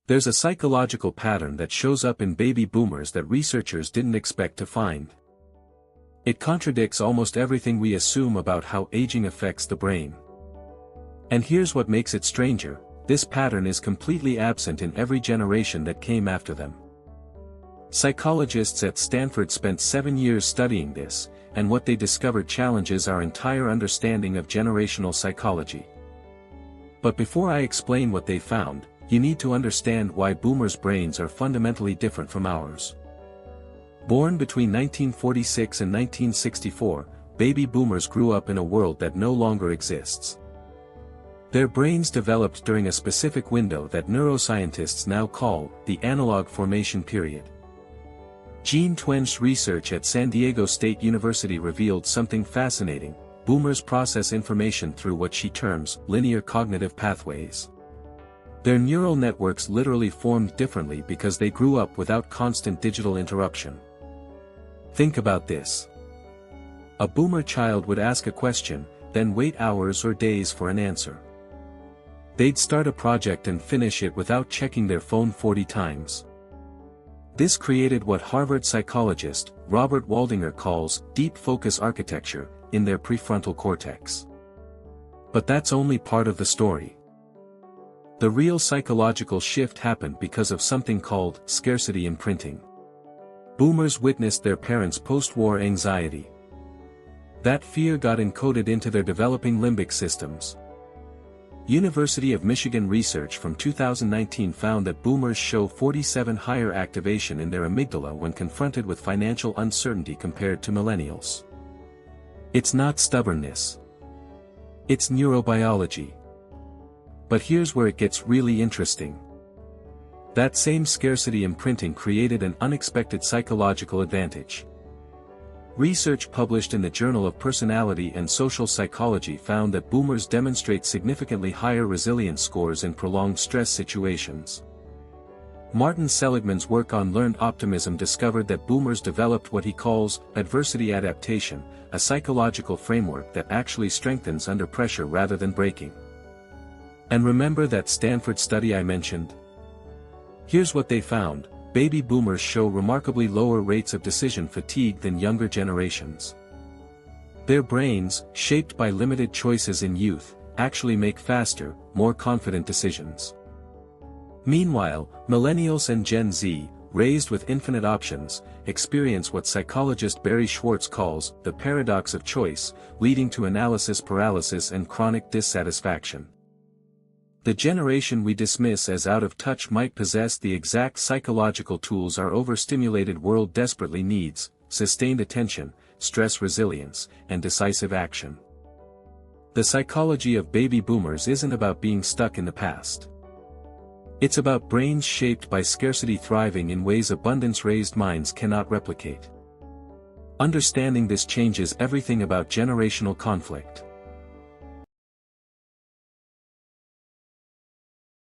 There's a psychological pattern that shows up in baby boomers that researchers didn't expect to find. It contradicts almost everything we assume about how aging affects the brain. And here's what makes it stranger: this pattern is completely absent in every generation that came after them. Psychologists at Stanford spent 7 years studying this, and what they discovered challenges our entire understanding of generational psychology. But before I explain what they found, you need to understand why boomers' brains are fundamentally different from ours. Born between 1946 and 1964, baby boomers grew up in a world that no longer exists. Their brains developed during a specific window that neuroscientists now call the analog formation period. Jean Twen's research at San Diego State University revealed something fascinating: boomers process information through what she terms linear cognitive pathways. Their neural networks literally formed differently because they grew up without constant digital interruption. Think about this. A boomer child would ask a question, then wait hours or days for an answer. They'd start a project and finish it without checking their phone 40 times. This created what Harvard psychologist Robert Waldinger calls deep focus architecture in their prefrontal cortex. But that's only part of the story. The real psychological shift happened because of something called scarcity imprinting. Boomers witnessed their parents' post-war anxiety. That fear got encoded into their developing limbic systems. University of Michigan research from 2019 found that boomers show 47% higher activation in their amygdala when confronted with financial uncertainty compared to millennials. It's not stubbornness. It's neurobiology. But here's where it gets really interesting. That same scarcity imprinting created an unexpected psychological advantage. Research published in the Journal of Personality and Social Psychology found that boomers demonstrate significantly higher resilience scores in prolonged stress situations. Martin Seligman's work on learned optimism discovered that boomers developed what he calls adversity adaptation, a psychological framework that actually strengthens under pressure rather than breaking. And remember that Stanford study I mentioned? Here's what they found: baby boomers show remarkably lower rates of decision fatigue than younger generations. Their brains, shaped by limited choices in youth, actually make faster, more confident decisions. Meanwhile, millennials and Gen Z, raised with infinite options, experience what psychologist Barry Schwartz calls the paradox of choice, leading to analysis paralysis and chronic dissatisfaction. The generation we dismiss as out of touch might possess the exact psychological tools our overstimulated world desperately needs: sustained attention, stress resilience, and decisive action. The psychology of baby boomers isn't about being stuck in the past. It's about brains shaped by scarcity thriving in ways abundance-raised minds cannot replicate. Understanding this changes everything about generational conflict.